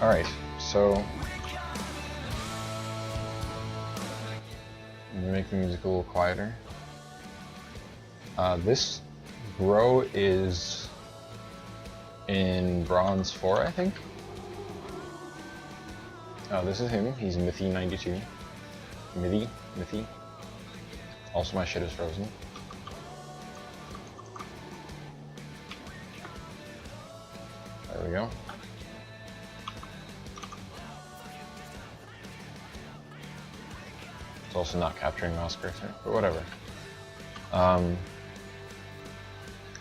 Alright, so I'm gonna make the music a little quieter. This bro is in Bronze 4, I think. Oh, this is him. He's Mithy 92. Mithy. Also, my shit is frozen. There we go. It's also not capturing mouse cursor, but whatever. So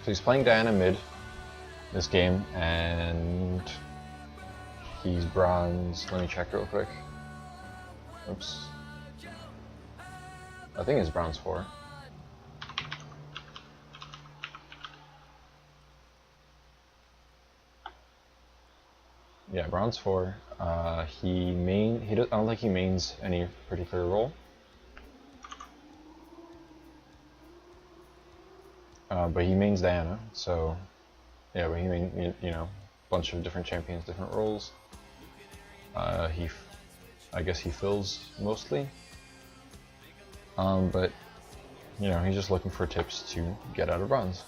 he's playing Diana mid this game, and he's bronze. Let me check real quick. Oops. I think it's bronze 4. Yeah, bronze 4. I don't think he mains any particular role. But he mains Diana, so yeah, but he mains, you know, a bunch of different champions, different roles. I guess he fills mostly. But you know, he's just looking for tips to get out of bronze.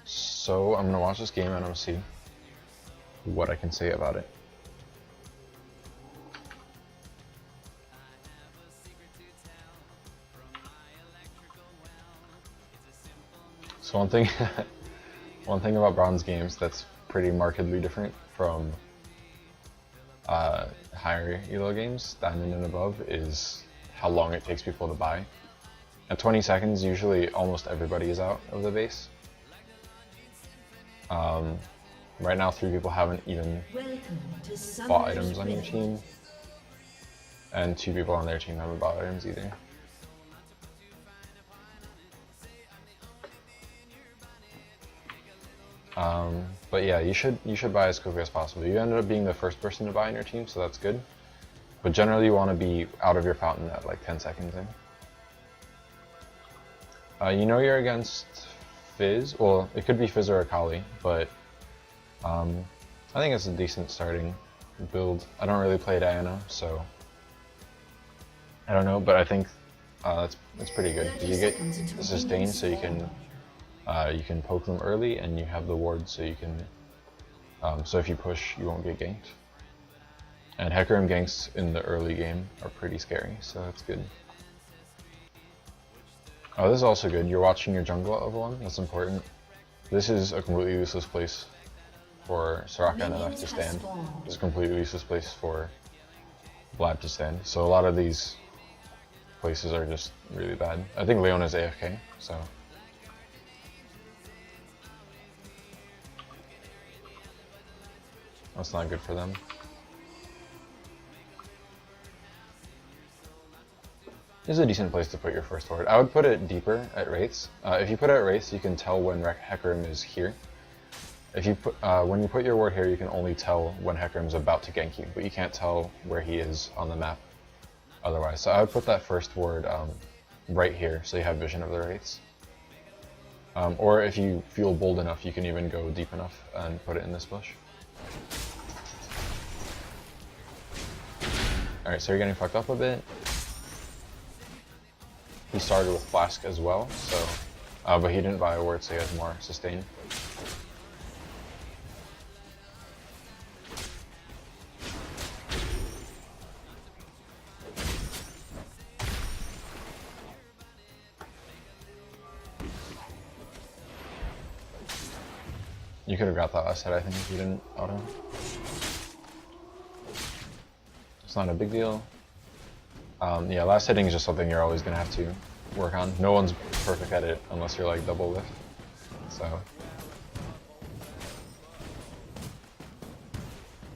So I'm gonna watch this game and I'm gonna see what I can say about it. So one thing about bronze games that's pretty markedly different from higher elo games, diamond and above, is how long it takes people to buy. At 20 seconds, usually almost everybody is out of the base. Right now, 3 people haven't even bought items on your team, and 2 people on their team haven't bought items either. But yeah, you should buy as quickly as possible. You ended up being the first person to buy in your team, so that's good. But generally, you want to be out of your fountain at like 10 seconds in. You know you're against Fizz. Well, it could be Fizz or Akali, but I think it's a decent starting build. I don't really play Diana, so I don't know. But I think it's pretty good. You get the sustain, so you can poke them early, and you have the ward, so you can. So if you push, you won't get ganked. And Hecarim ganks in the early game are pretty scary, so that's good. Oh, this is also good. You're watching your jungle at level 1. That's important. This is a completely useless place for Soraka and MF to stand. It's a completely useless place for Vlad to stand. So a lot of these places are just really bad. I think Leon is AFK, so. That's not good for them. This is a decent place to put your first ward. I would put it deeper at Wraiths. If you put it at Wraiths, you can tell when Hecarim is here. If you put, when you put your ward here, you can only tell when Hecarim is about to gank you, but you can't tell where he is on the map otherwise. So I would put that first ward right here, so you have vision of the Wraiths. Or if you feel bold enough, you can even go deep enough and put it in this bush. Alright, so you're getting fucked up a bit. He started with Flask as well, so but he didn't buy a ward, so he has more sustain. You could have got that last hit, I think, if you didn't auto. It's not a big deal. Yeah, last hitting is just something you're always going to have to work on. No one's perfect at it unless you're like double lift. So,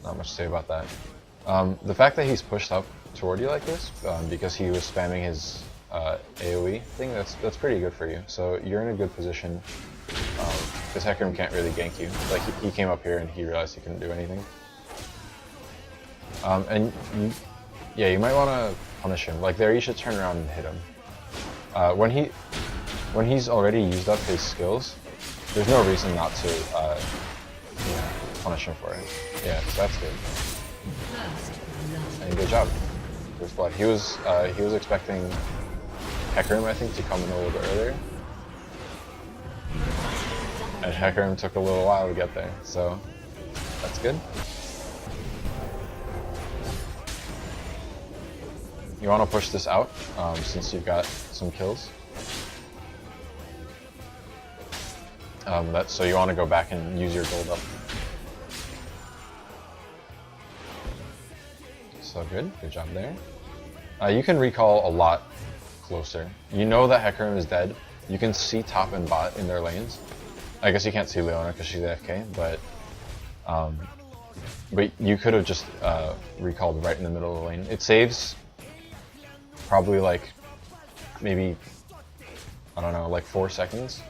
not much to say about that. The fact that he's pushed up toward you like this, because he was spamming his AoE thing, that's pretty good for you. So you're in a good position, because Hecarim can't really gank you. Like, he came up here and he realized he couldn't do anything. Yeah, you might want to punish him. Like there, you should turn around and hit him. When he's already used up his skills, there's no reason not to, punish him for it. Yeah, so that's good. And good job. First blood. He was expecting Hecarim, I think, to come in a little bit earlier. And Hecarim took a little while to get there, so that's good. You want to push this out, since you've got some kills. So you want to go back and use your gold up. So good job there. You can recall a lot closer. You know that Hecarim is dead. You can see top and bot in their lanes. I guess you can't see Leona because she's AFK, but you could have just recalled right in the middle of the lane. It saves probably like maybe, I don't know, like 4 seconds,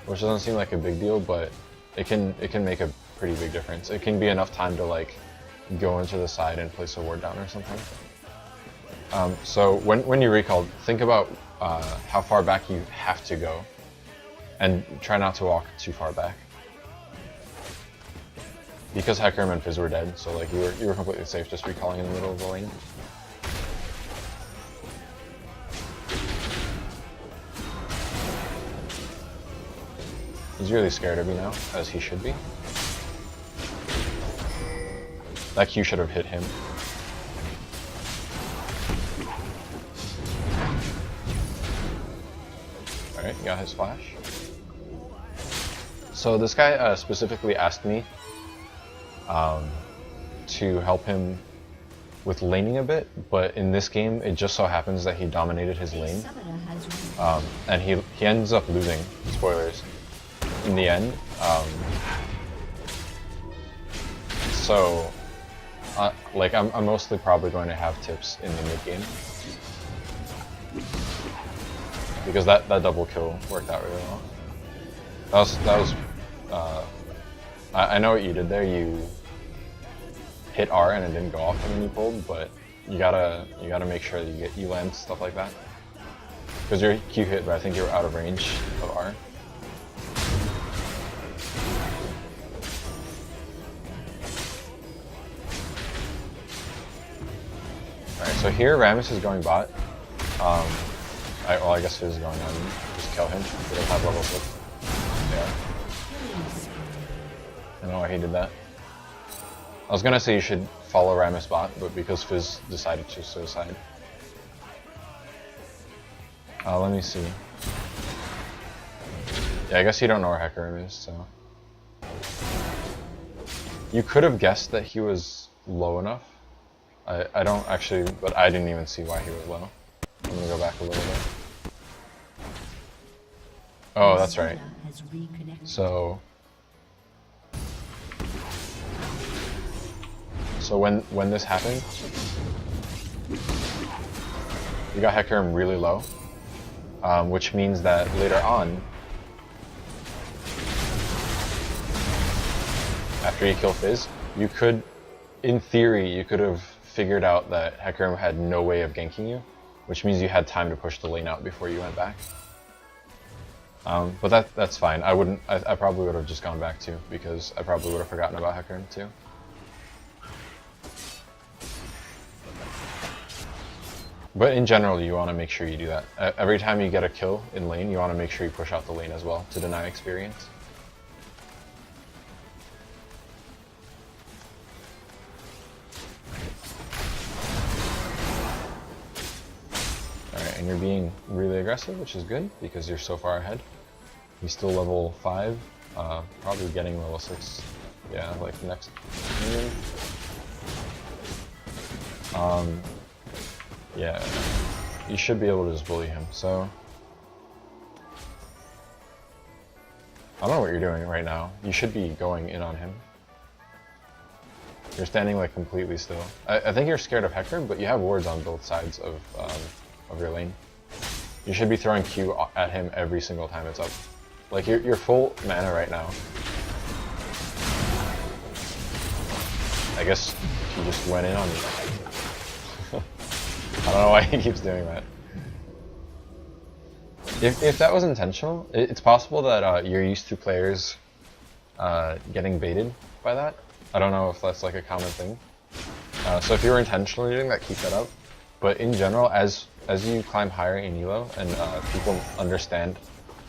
which doesn't seem like a big deal, but it can make a pretty big difference. It can be enough time to like go into the side and place a ward down or something. So when you recall, think about how far back you have to go, and try not to walk too far back. Because Hecarim and Fizz were dead, so like you were completely safe just recalling in the middle of the lane. He's really scared of me now, as he should be. That Q should have hit him. Alright, got his flash. So this guy specifically asked me to help him with laning a bit, but in this game it just so happens that he dominated his lane, and he ends up losing, spoilers, in the end. So like I'm mostly probably going to have tips in the mid game, because that double kill worked out really well. That was I know what you did there. You hit R and it didn't go off and then you pulled, but you gotta make sure that you land stuff like that, because your Q hit, but I think you were out of range of R. Alright, so here Rammus is going bot. Well, I guess Fizz is going on. Just kill him. He doesn't have level 6. Yeah. I don't know why he did that. I was gonna say you should follow Rammus bot, but because Fizz decided to suicide. Let me see. Yeah, I guess you don't know where Hecarim is, so. You could have guessed that he was low enough. I don't actually, but I didn't even see why he was low. I'm gonna go back a little bit. Oh, that's right. So when this happened, you got Hecarim really low, which means that later on, after you kill Fizz, you could, in theory, you could have figured out that Hecarim had no way of ganking you, which means you had time to push the lane out before you went back. But that's fine. I probably would have just gone back too, because I probably would have forgotten about Hecarim too. But in general, you want to make sure you do that. Every time you get a kill in lane, you want to make sure you push out the lane as well to deny experience. And you're being really aggressive, which is good because you're so far ahead. He's still level 5, probably getting level 6. Yeah, like next minion. Yeah, you should be able to just bully him. So I don't know what you're doing right now. You should be going in on him. You're standing like completely still. I think you're scared of Hecarim, but you have wards on both sides of your lane. You should be throwing Q at him every single time it's up. Like you're full mana right now. I guess he just went in on you. I don't know why he keeps doing that. If that was intentional, it's possible that you're used to players getting baited by that, I don't know if that's like a common thing. So if you were intentionally doing that, keep that up. But in general, as you climb higher in Elo and people understand,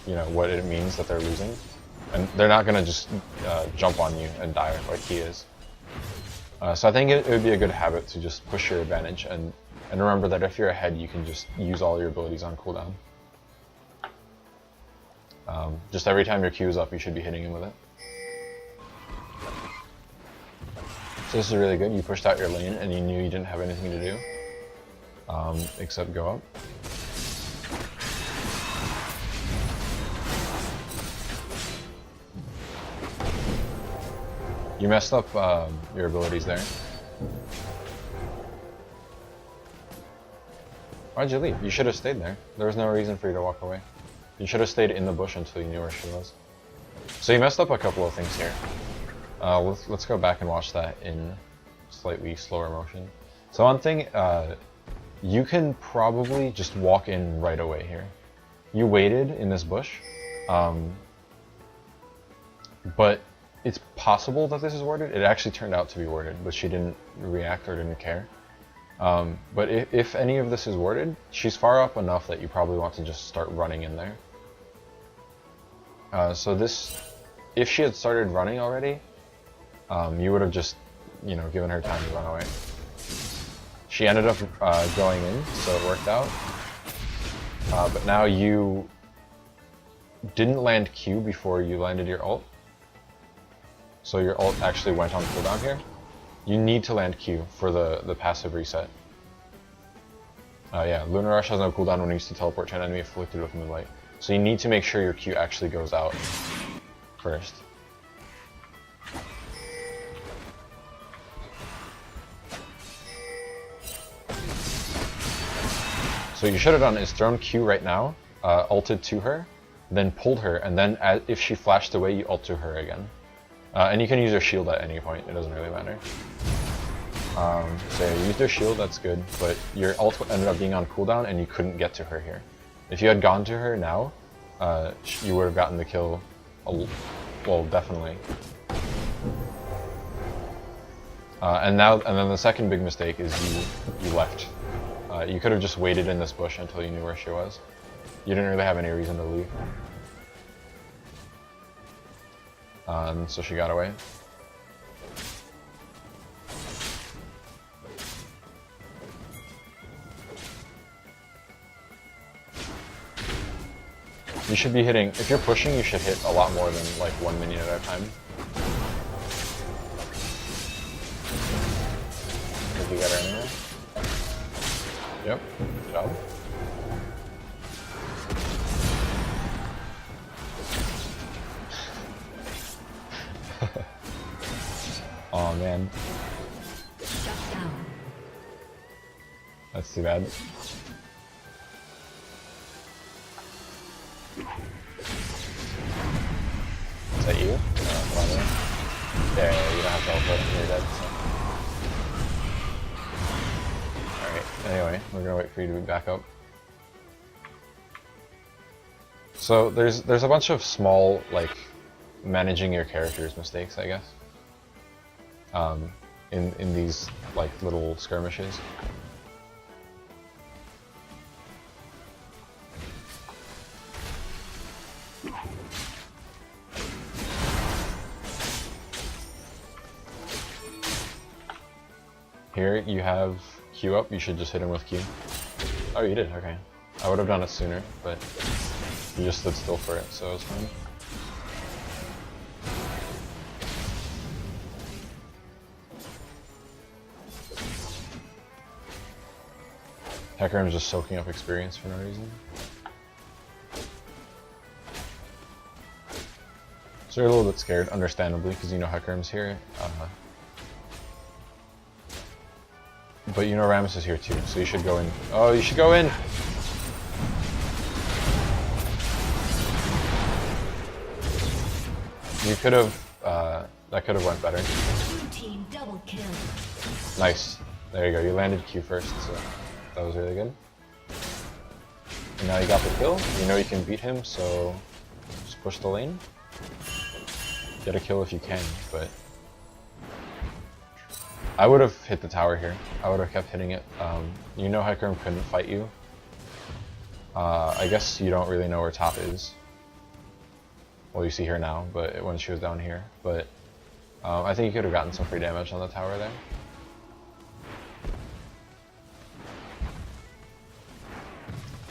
you know, what it means that they're losing, and they're not gonna just jump on you and die like he is. So I think it would be a good habit to just push your advantage and remember that if you're ahead, you can just use all your abilities on cooldown. Just every time your Q is up, you should be hitting him with it. So this is really good. You pushed out your lane and you knew you didn't have anything to do except go up. You messed up your abilities there. Why'd you leave? You should have stayed there. There was no reason for you to walk away. You should have stayed in the bush until you knew where she was. So you messed up a couple of things here. Let's go back and watch that in slightly slower motion. So one thing, you can probably just walk in right away here. You waited in this bush, but it's possible that this is warded. It actually turned out to be warded, but she didn't react or didn't care. But if any of this is warded, she's far up enough that you probably want to just start running in there. So this, if she had started running already, you would have just, you know, given her time to run away. She ended up going in, so it worked out. But now you didn't land Q before you landed your ult. So your ult actually went on cooldown here. You need to land Q for the passive reset. Yeah, Lunar Rush has no cooldown when used to teleport to an enemy afflicted with Moonlight. So you need to make sure your Q actually goes out first. So what you should have done is thrown Q right now, ulted to her, then pulled her, and then if she flashed away, you ult to her again. And you can use your shield at any point, it doesn't really matter. So yeah, you used your shield, that's good, but your ult ended up being on cooldown and you couldn't get to her here. If you had gone to her now, you would have gotten the kill, well, definitely. And then the second big mistake is you left. You could have just waited in this bush until you knew where she was. You didn't really have any reason to leave. So she got away. You should be hitting, if you're pushing, you should hit a lot more than like 1 minion at a time. Did you get her anywhere? Yep, good job. Oh man. That's too bad. Is that you? Yeah, you don't have to teleport when you're dead. So. Alright, anyway, we're gonna wait for you to be back up. So there's a bunch of small, like, managing your character's mistakes, I guess. In these, like, little skirmishes. Here, you have Q up, you should just hit him with Q. Oh, you did, okay. I would have done it sooner, but you just stood still for it, so it was fine. Hecarim's just soaking up experience for no reason. So you're a little bit scared, understandably, because you know Hecarim's here. But you know Rammus is here too, so you should go in. Oh, you should go in! You could have, that could have went better. Team double kill. Nice. There you go, you landed Q first, so that was really good. And now you got the kill, you know you can beat him, so just push the lane. Get a kill if you can, but I would have hit the tower here. I would have kept hitting it. You know Hecarim couldn't fight you. I guess you don't really know where top is. Well, you see her now, but when she was down here. But I think you could have gotten some free damage on the tower there.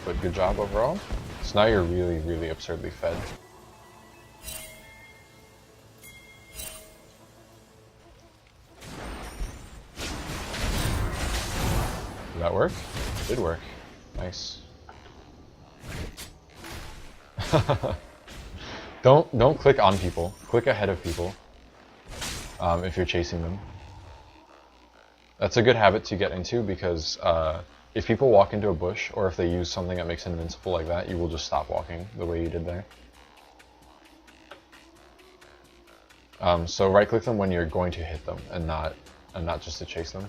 But good job overall. So now you're really, really absurdly fed. Did that work? It did work. Nice. Don't click on people. Click ahead of people if you're chasing them. That's a good habit to get into because if people walk into a bush or if they use something that makes it invincible like that, you will just stop walking the way you did there. So right click them when you're going to hit them and not just to chase them.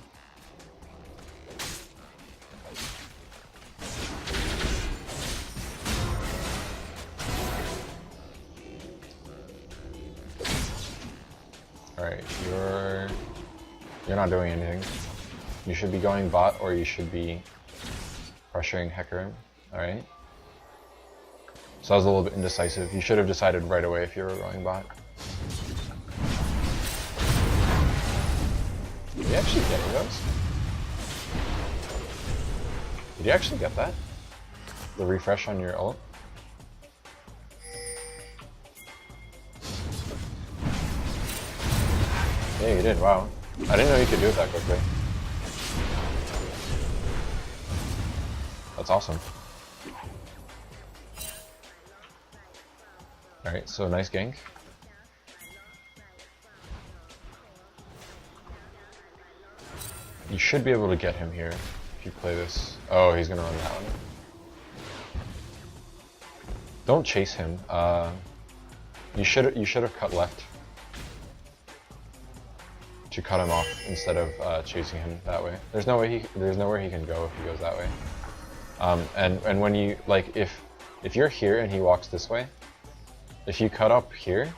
Alright, you're not doing anything. You should be going bot or you should be pressuring Hecarim. Alright. So I was a little bit indecisive. You should have decided right away if you were going bot. Did you actually get those? Did you actually get that? The refresh on your ult? Yeah, you did, wow. I didn't know you could do it that quickly. That's awesome. Alright, so nice gank. You should be able to get him here if you play this. Oh, he's gonna run that one. Don't chase him. You should have cut left to cut him off instead of chasing him that way. There's nowhere he can go if he goes that way. And when you if you're here and he walks this way, if you cut up here,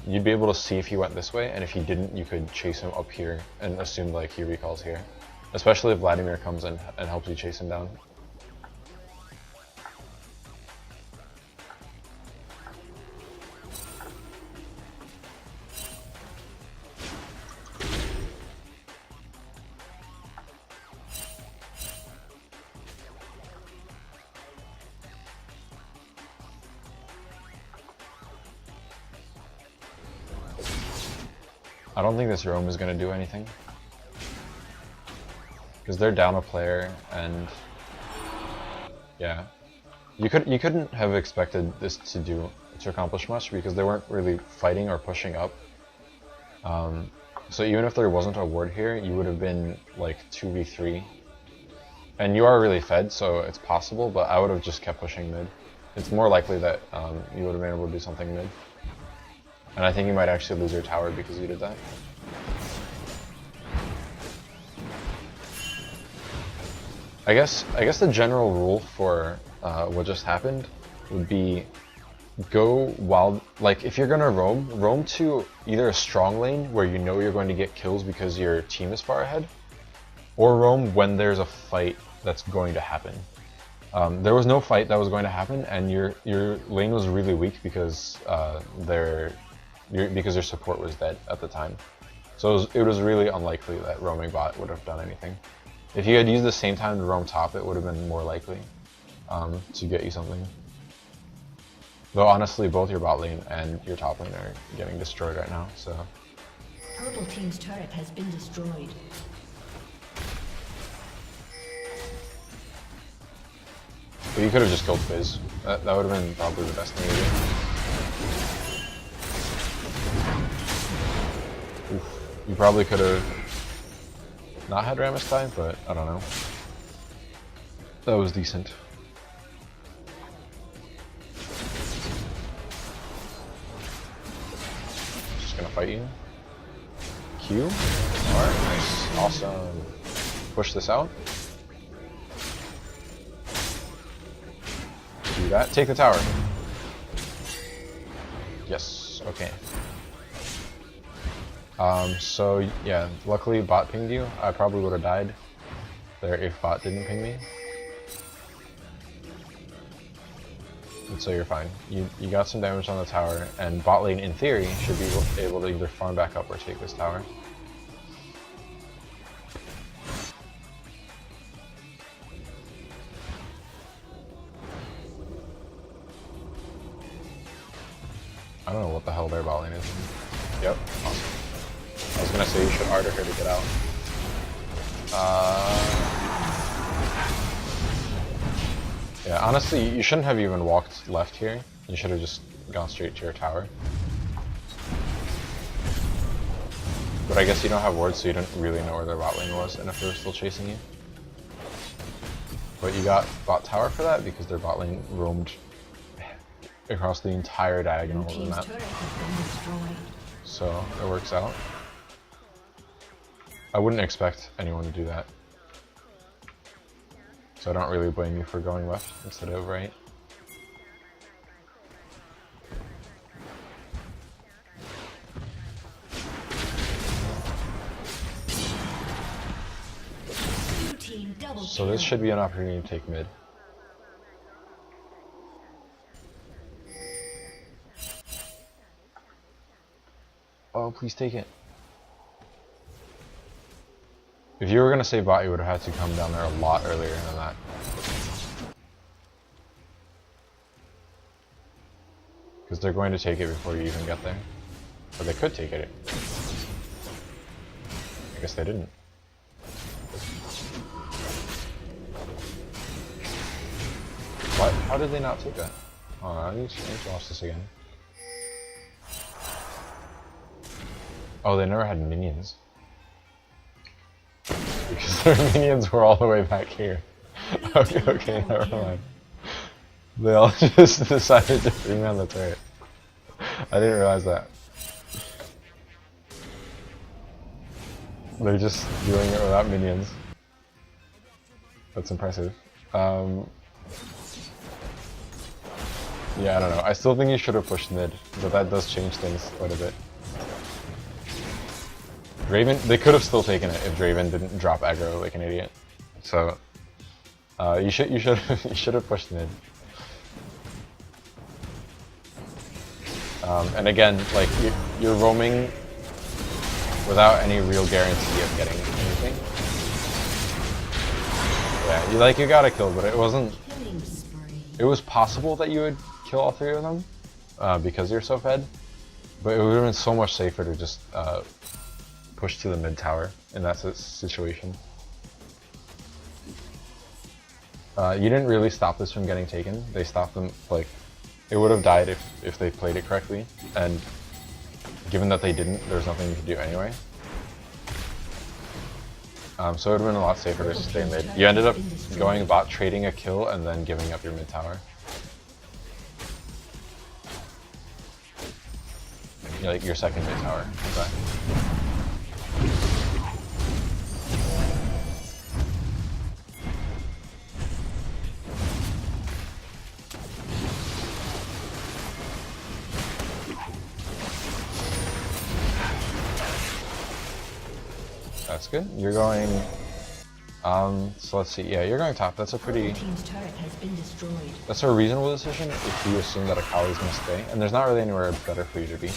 you'd be able to see if he went this way, and if he didn't, you could chase him up here and assume like he recalls here. Especially if Vladimir comes in and helps you chase him down. I don't think this roam is going to do anything. Because they're down a player, and yeah. You couldn't have expected this to accomplish much because they weren't really fighting or pushing up. So even if there wasn't a ward here, you would have been like 2v3. And you are really fed, so it's possible, but I would have just kept pushing mid. It's more likely that you would have been able to do something mid. And I think you might actually lose your tower because you did that. I guess the general rule for what just happened would be go wild. Like if you're gonna roam to either a strong lane where you know you're going to get kills because your team is far ahead, or roam when there's a fight that's going to happen. There was no fight that was going to happen, and your lane was really weak because because your support was dead at the time. So it was really unlikely that roaming bot would have done anything. If you had used the same time to roam top, it would have been more likely to get you something. Though honestly, both your bot lane and your top lane are getting destroyed right now, so. Purple team's turret has been destroyed. But you could have just killed Fizz. That would have been probably the best thing to do. Oof. You probably could have not had Rammus die, but I don't know. That was decent. Just gonna fight you. Q. Alright, nice. Awesome. Push this out. Do that. Take the tower. Yes, okay. So yeah, luckily bot pinged you. I probably would have died there if bot didn't ping me. And so you're fine. You got some damage on the tower, and bot lane in theory should be able to either farm back up or take this tower. I don't know what the hell their bot lane is. Yep, awesome. I was gonna say you should Ardor her to get out. Yeah, honestly, you shouldn't have even walked left here. You should have just gone straight to your tower. But I guess you don't have wards, so you don't really know where their bot lane was, and if they were still chasing you. But you got bot tower for that because their bot lane roamed across the entire diagonal of the map. So it works out. I wouldn't expect anyone to do that. So I don't really blame you for going left instead of right. So this should be an opportunity to take mid. Oh, please take it. If you were gonna say bot, you would have had to come down there a lot earlier than that. Because they're going to take it before you even get there. Or they could take it. I guess they didn't. What? How did they not take that? Oh, I need to watch this again. Oh, they never had minions. Because their minions were all the way back here. Okay, never mind. They all just decided to bring on the turret. I didn't realize that. They're just doing it without minions. That's impressive. Yeah, I don't know. I still think you should have pushed mid, but that does change things quite a bit. Draven, they could have still taken it if Draven didn't drop aggro like an idiot. So you should have pushed mid. And again, like you're roaming without any real guarantee of getting anything. Yeah, you got a kill, but it wasn't. It was possible that you would kill all three of them because you're so fed, but it would have been so much safer to just push to the mid tower in that situation. You didn't really stop this from getting taken. They stopped them, like, it would have died if they played it correctly, and given that they didn't, there's nothing you could do anyway. So it would have been a lot safer to stay mid. You ended up going bot, trading a kill, and then giving up your mid tower. Like your second mid tower. Okay. That's good. You're going. So let's see. Yeah, you're going top. That's a pretty. Team's turret has been destroyed. That's a reasonable decision if you assume that Akali's gonna stay, and there's not really anywhere better for you to be.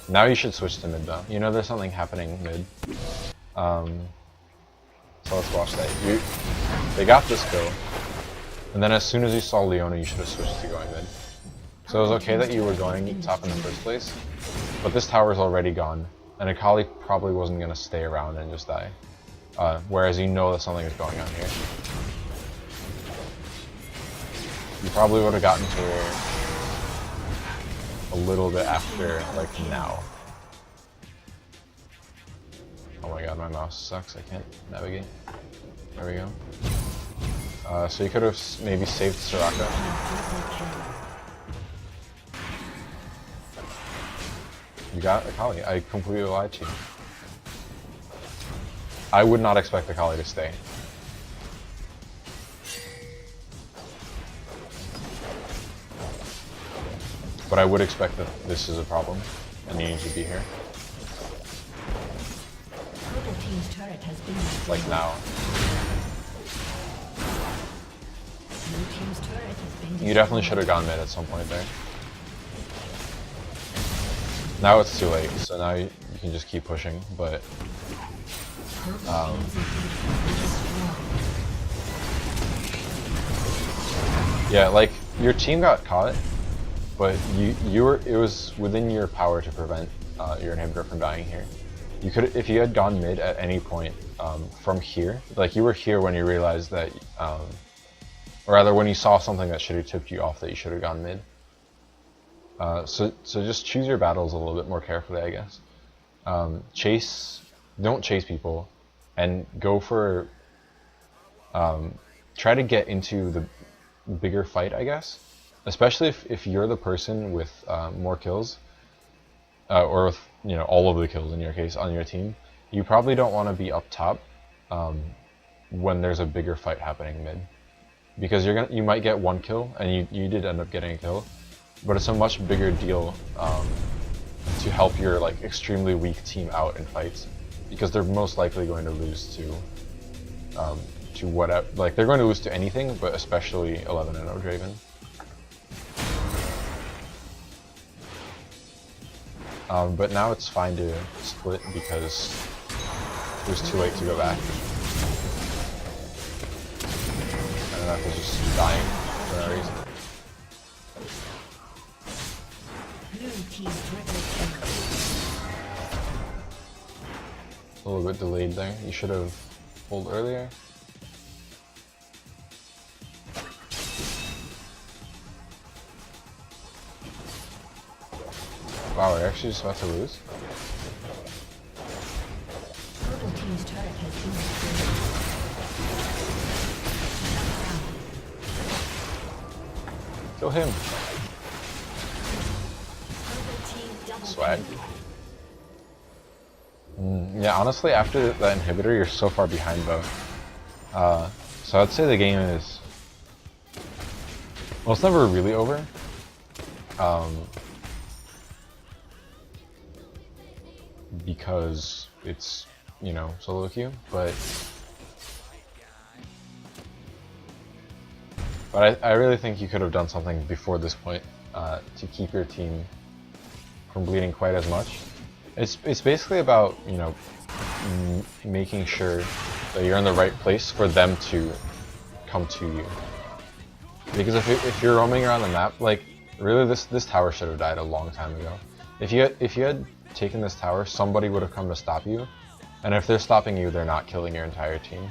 Now you should switch to mid though. You know there's something happening mid. So let's watch that. They got this kill, and then as soon as you saw Leona, you should have switched to going mid. So it was okay that you were going top in the first place, but this tower's already gone, and Akali probably wasn't gonna stay around and just die. Whereas you know that something is going on here. You probably would have gotten to her a little bit after, like, now. Oh my god, my mouse sucks. I can't navigate. There we go. So you could have maybe saved Soraka. You got Akali. I completely lied to you. I would not expect Akali to stay. But I would expect that this is a problem, and you need to be here. has been destroyed. like now. Blue team's turret has been destroyed. You definitely should have gone mid at some point there. Now it's too late, so now you can just keep pushing, but yeah, like your team got caught, but it was within your power to prevent your inhibitor from dying here. You could, if you had gone mid at any point from here, like you were here when you realized that, or rather when you saw something that should have tipped you off that you should have gone mid. So just choose your battles a little bit more carefully, I guess. Don't chase people, and go for, try to get into the bigger fight, I guess. Especially if you're the person with more kills, or with, you know, all of the kills in your case on your team. You probably don't want to be up top when there's a bigger fight happening mid, because you might get one kill, and you did end up getting a kill, but it's a much bigger deal to help your like extremely weak team out in fights, because they're most likely going to lose to whatever, like they're going to lose to anything, but especially 11-0 Draven. But now it's fine to split because it was too late to go back. And then Apple just dying for no reason. A little bit delayed there. You should have pulled earlier. Wow, we're actually just about to lose? Purple team's turret has been destroyed. Kill him. Purple team double Swag. Yeah, honestly, after that inhibitor, you're so far behind both. So I'd say the game is... Well, it's never really over. Because it's, you know, solo queue, but I really think you could have done something before this point to keep your team from bleeding quite as much. It's basically about, you know, making sure that you're in the right place for them to come to you. Because if you're roaming around the map, like really this tower should have died a long time ago. If you had taken this tower, somebody would have come to stop you, and if they're stopping you, they're not killing your entire team.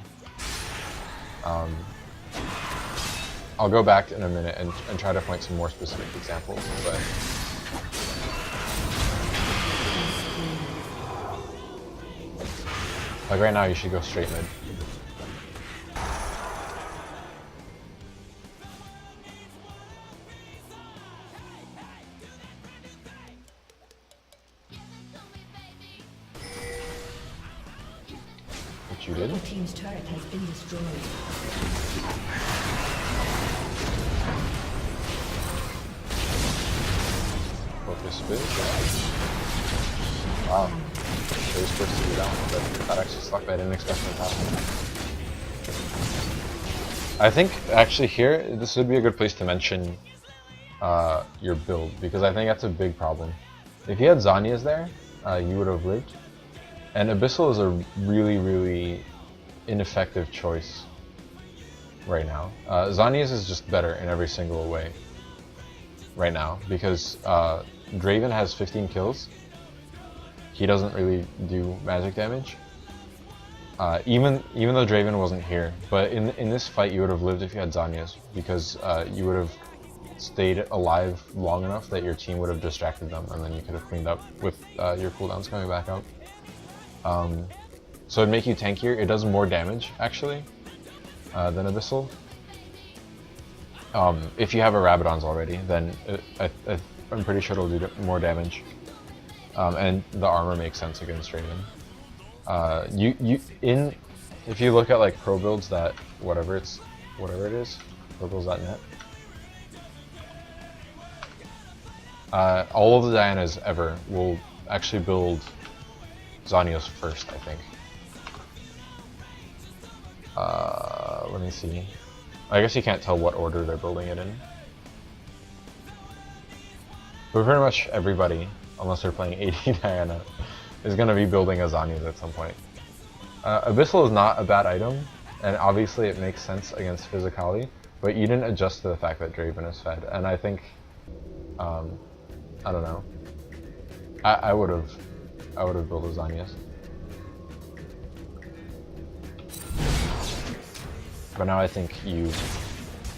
I'll go back in a minute and try to point some more specific examples, but like right now you should go straight mid. You did? Purple team's turret has been destroyed. Focus spin. Wow. They were supposed to be down, but that actually stuck. I didn't expect that to happen. I think actually here, this would be a good place to mention your build, because I think that's a big problem. If you had Zhonya's there, you would have lived. And Abyssal is a really, really ineffective choice right now. Zhonya's is just better in every single way right now, because Draven has 15 kills. He doesn't really do magic damage. Even though Draven wasn't here, but in this fight you would have lived if you had Zhonya's, because you would have stayed alive long enough that your team would have distracted them, and then you could have cleaned up with your cooldowns coming back up. So it'd make you tankier. It does more damage, actually, than Abyssal. If you have a Rabadon's already, then I'm pretty sure it'll do more damage. And the armor makes sense against Draven. If you look at like pro builds that whatever it is, probuilds.net, all of the Dianas ever will actually build Zhonya's first, I think. Let me see. I guess you can't tell what order they're building it in. But pretty much everybody, unless they're playing AD Diana, is going to be building a Zhonya's at some point. Abyssal is not a bad item, and obviously it makes sense against Physicality, but you didn't adjust to the fact that Draven is fed, and I think, I don't know, I would have built a Zhonya's. But now I think you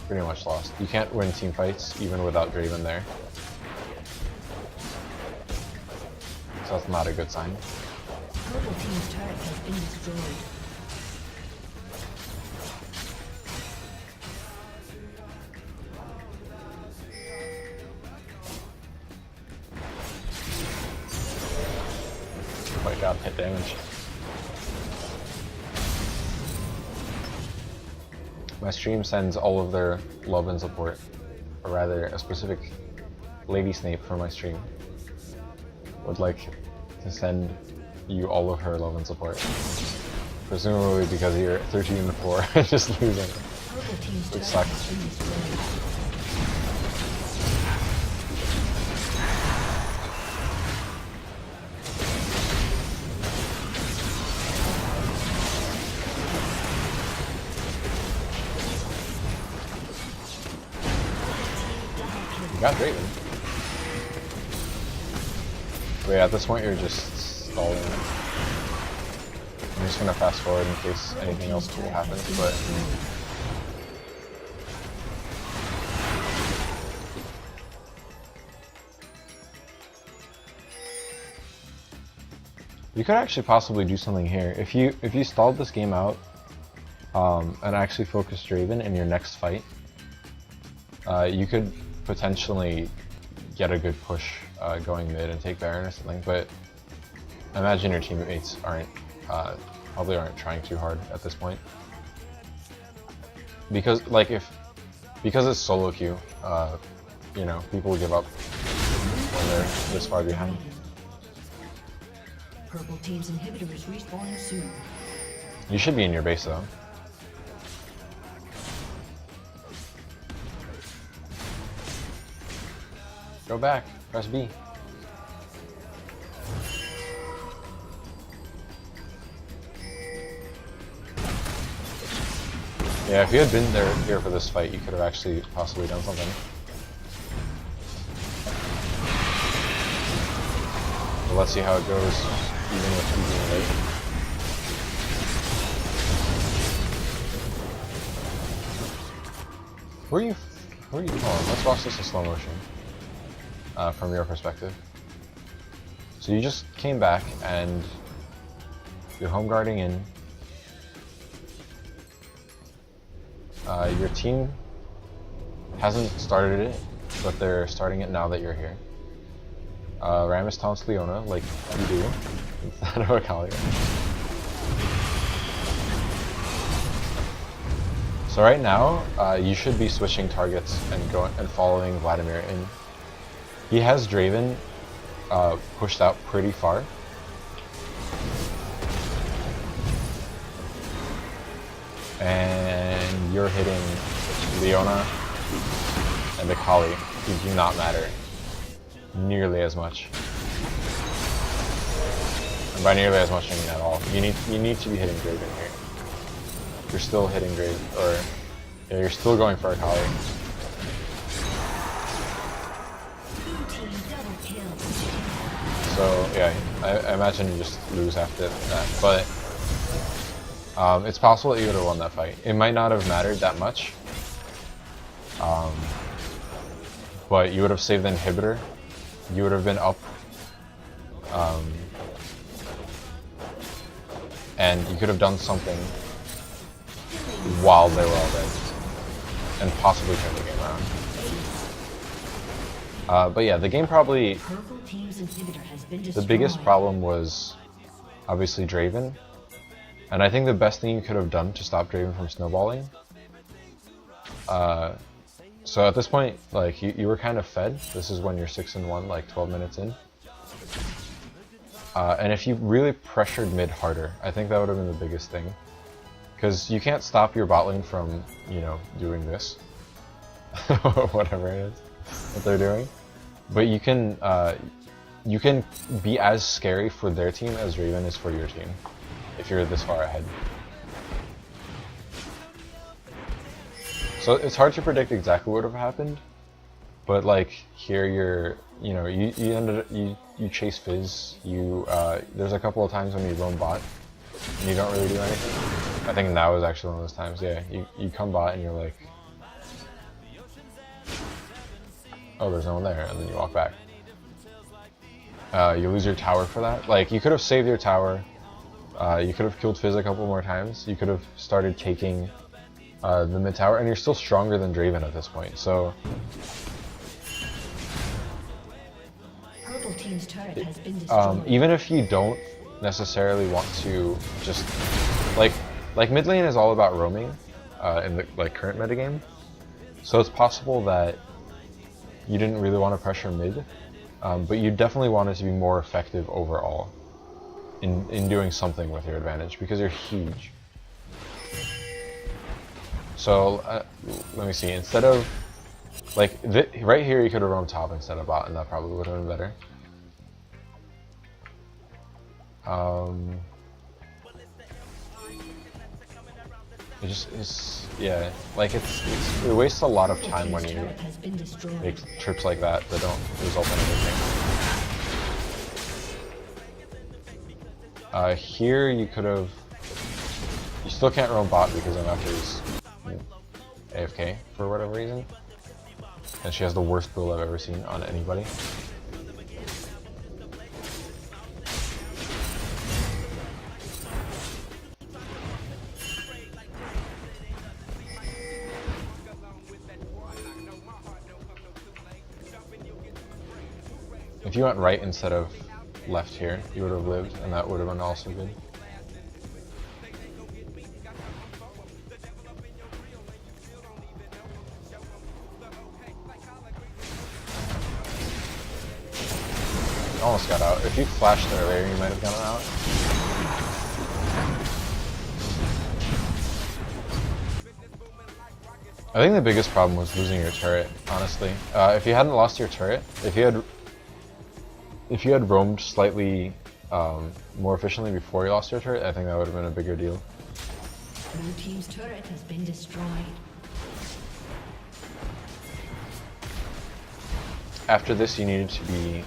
pretty much lost. You can't win team fights even without Draven there. So that's not a good sign. Purple team's turret has been destroyed. Oh my god, hit damage. My stream sends all of their love and support, or rather a specific Lady Snape for my stream would like to send you all of her love and support. Presumably because you're 13-4 and just losing, which sucks. You got Draven. But yeah, at this point you're just stalling. I'm just gonna fast forward in case anything else cool happens, but you could actually possibly do something here. If you stalled this game out and actually focus Draven in your next fight, you could potentially get a good push going mid and take Baron or something, but I imagine your teammates probably aren't trying too hard at this point. Because because it's solo queue, you know, people give up when they're this far behind. Purple team's inhibitor is respawning soon. You should be in your base though. Go back, press B. Yeah, if you had been here for this fight, you could have actually possibly done something. But let's see how it goes, even with you being late. Who are you calling? Let's watch this in slow motion. From your perspective. So you just came back and you're home guarding in. Your team hasn't started it, but they're starting it now that you're here. Rammus taunts Leona like you do instead of Akali. So right now, you should be switching targets and following Vladimir in. He has Draven pushed out pretty far. And you're hitting Leona and Akali, who do not matter nearly as much. And by nearly as much, I mean at all. You need to be hitting Draven here. You're still hitting Draven, or yeah, you're still going for Akali. So yeah, I imagine you just lose after that, but it's possible that you would have won that fight. It might not have mattered that much, but you would have saved the inhibitor, you would have been up, and you could have done something while they were all dead, and possibly turn the game around. But yeah, the game probably... The biggest problem was obviously Draven, and I think the best thing you could have done to stop Draven from snowballing. So at this point, like you were kind of fed. This is when you're 6-1, like 12 minutes in. And if you really pressured mid harder, I think that would have been the biggest thing. because you can't stop your bot lane from, you know, doing this, whatever it is that they're doing. But you can be as scary for their team as Draven is for your team, if you're this far ahead. So it's hard to predict exactly what would have happened, but like here you know, you chase Fizz. There's a couple of times when you roam bot and you don't really do anything. I think now is actually one of those times. Yeah, you come bot and you're like, oh, there's no one there, and then you walk back. You lose your tower for that. Like, you could have saved your tower. You could have killed Fizz a couple more times. You could have started taking the mid tower, and you're still stronger than Draven at this point. So Purple team's turret has been destroyed. even if you don't necessarily want to just like mid lane is all about roaming in the current metagame. So it's possible that you didn't really want to pressure mid, but you definitely want it to be more effective overall in doing something with your advantage because you're huge. So let me see. Instead of like right here, you could have roamed top instead of bot, and that probably would have been better. Yeah, like it wastes a lot of time when you make trips like that don't result in anything. Here you could have. You still can't roam bot because Amatri's AFK for whatever reason, and she has the worst build I've ever seen on anybody. If you went right instead of left here, you would have lived, and that would have been also good. Almost got out. If you flashed earlier, you might have gotten out. I think the biggest problem was losing your turret, honestly. If you hadn't lost your turret, if you had roamed slightly more efficiently before you lost your turret, I think that would have been a bigger deal. Blue team's turret has been destroyed. After this, you needed to be...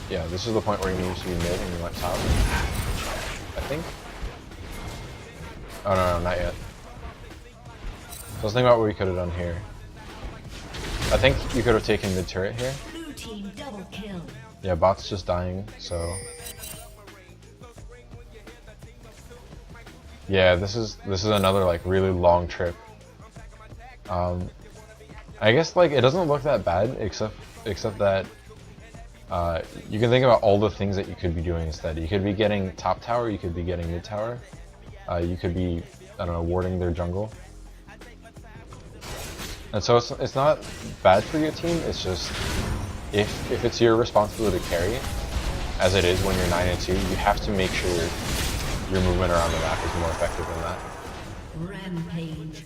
Yeah, this is the point where you needed to be mid and you went top, I think. Oh no, not yet. So let's think about what we could have done here. I think you could have taken mid turret here. Blue team double kill. Yeah, bot's just dying, so... Yeah, this is another like really long trip. I guess like it doesn't look that bad except that you can think about all the things that you could be doing instead. You could be getting top tower, you could be getting mid tower, you could be, I don't know, warding their jungle. And so it's not bad for your team, it's just if it's your responsibility to carry, as it is when you're 9-2, you have to make sure your movement around the map is more effective than that. Rampage.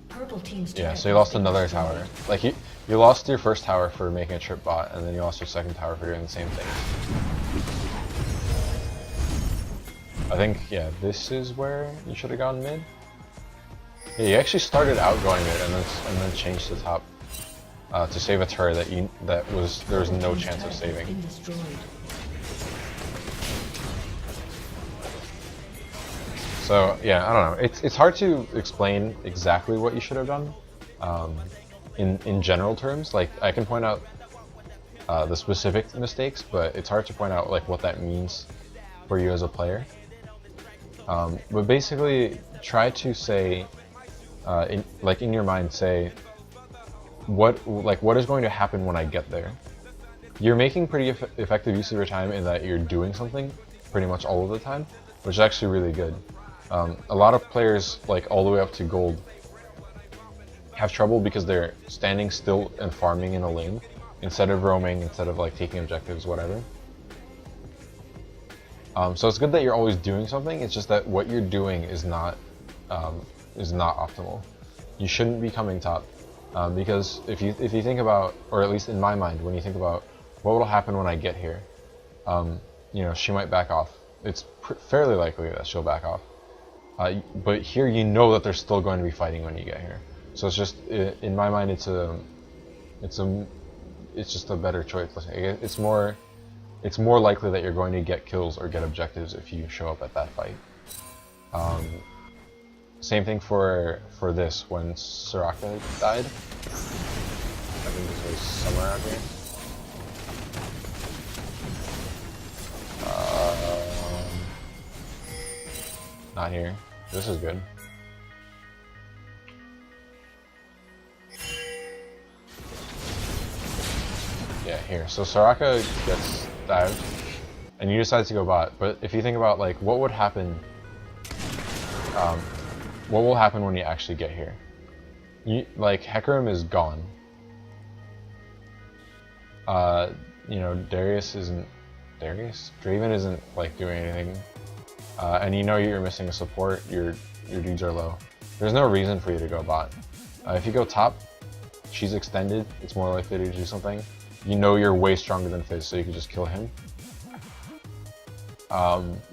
Purple team's turret. Yeah, so you lost another tower. Like you lost your first tower for making a trip bot, and then you lost your second tower for doing the same thing. I think, yeah, this is where you should have gone mid. Yeah, you actually started out going mid and then changed to top to save a turret that there was no chance of saving. So yeah, I don't know. It's hard to explain exactly what you should have done in general terms. Like I can point out the specific mistakes, but it's hard to point out like what that means for you as a player. But basically, try to say, in your mind, say, what is going to happen when I get there? You're making pretty effective use of your time in that you're doing something pretty much all of the time, which is actually really good. A lot of players, like all the way up to gold, have trouble because they're standing still and farming in a lane instead of roaming, instead of like taking objectives, whatever. So it's good that you're always doing something. It's just that what you're doing is not optimal. You shouldn't be coming top, because if you think about, or at least in my mind, when you think about what will happen when I get here, you know, she might back off. It's fairly likely that she'll back off. But here you know that they're still going to be fighting when you get here. So it's just, in my mind, it's just a better choice. It's more likely that you're going to get kills or get objectives if you show up at that fight. Same thing for this, when Soraka died. I think this was somewhere out here. Not here. This is good. Yeah, here. So Soraka gets dived, and you decide to go bot. But if you think about like what would happen, what will happen when you actually get here? Like Hecarim is gone. You know, Draven isn't like doing anything. And you know you're missing a support, your dudes are low. There's no reason for you to go bot. If you go top, she's extended, it's more likely to do something. You know you're way stronger than Fizz, so you could just kill him.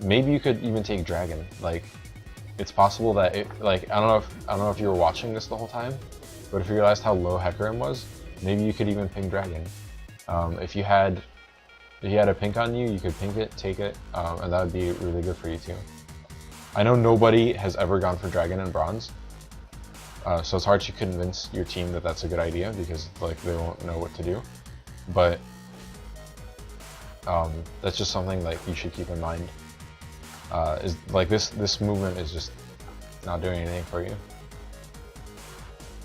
Maybe you could even take Dragon. Like, it's possible that I don't know if you were watching this the whole time, but if you realized how low Hecarim was, maybe you could even ping Dragon. If you had a pink on you, you could pink it, take it, and that would be really good for you too. I know nobody has ever gone for Dragon and Bronze, so it's hard to convince your team that that's a good idea because like they won't know what to do. But that's just something like you should keep in mind. Is like this movement is just not doing anything for you,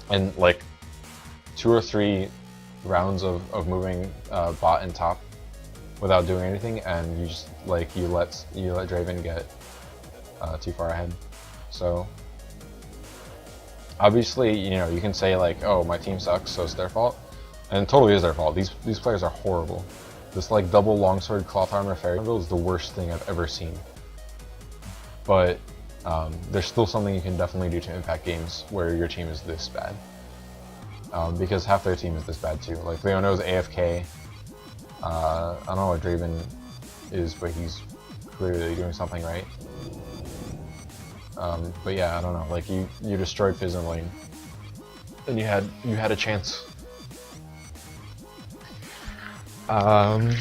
and like 2 or 3 rounds of moving bot and top without doing anything, and you just like you let Draven get too far ahead. So obviously, you know, you can say like, oh, my team sucks, so it's their fault, and it totally is their fault. These players are horrible. This like double longsword cloth armor fairy build is the worst thing I've ever seen. But there's still something you can definitely do to impact games where your team is this bad, because half their team is this bad too. Like Leona is AFK. I don't know what Draven is, but he's clearly doing something right. But yeah, I don't know. Like you destroyed Fizz in lane, and you had a chance. But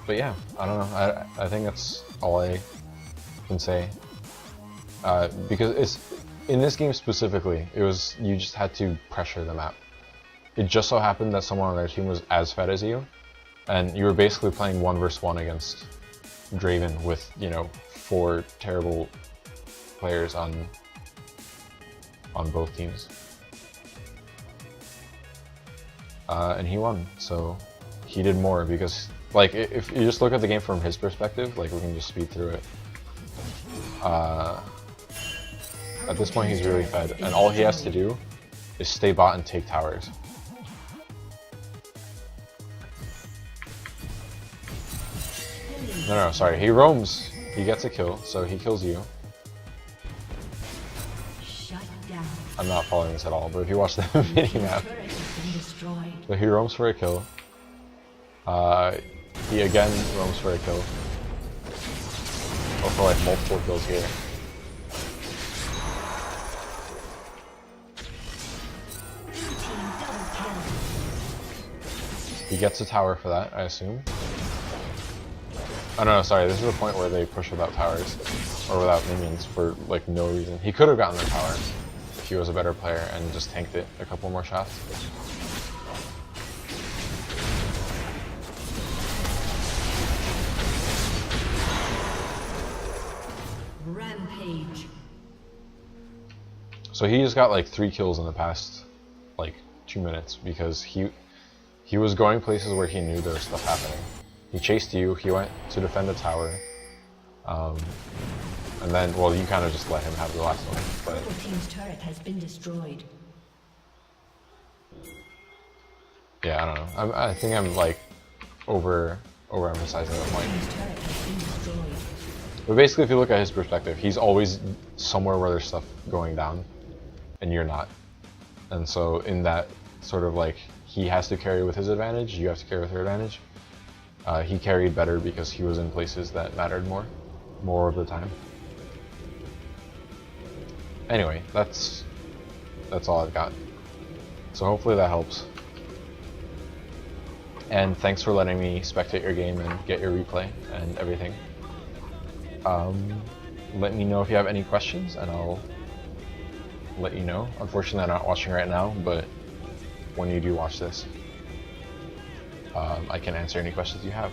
yeah, I don't know. I think that's all I can say. Because it's in this game specifically, you just had to pressure the map. It just so happened that someone on their team was as fed as you, and you were basically playing 1 versus 1 against Draven with, you know, 4 terrible players on both teams. And he won, so he did more because, like, if you just look at the game from his perspective, like, we can just speed through it. At this point, he's really fed, and all he has to do is stay bot and take towers. No, sorry, he roams. He gets a kill, so he kills you. Shut down. I'm not following this at all, but if you watch the mini map, so he roams for a kill. He again roams for a kill. Or for like multiple kills here. He gets a tower for that, I assume. Oh no, sorry, this is the point where they push without towers, or without minions, for like no reason. He could have gotten the tower if he was a better player and just tanked it a couple more shots. Rampage. So he just got like 3 kills in the past like 2 minutes because he was going places where he knew there was stuff happening. He chased you, he went to defend the tower, and then, well, you kind of just let him have the last one. But Purple team's turret has been destroyed. Yeah, I don't know. I think I'm like overemphasizing the point. Team's turret has been destroyed. But basically, if you look at his perspective, he's always somewhere where there's stuff going down, and you're not. And so in that sort of like, he has to carry with his advantage, you have to carry with your advantage. He carried better because he was in places that mattered more of the time. Anyway, that's all I've got. So hopefully that helps. And thanks for letting me spectate your game and get your replay and everything. Let me know if you have any questions and I'll let you know. Unfortunately, I'm not watching right now, but when you do watch this, I can answer any questions you have.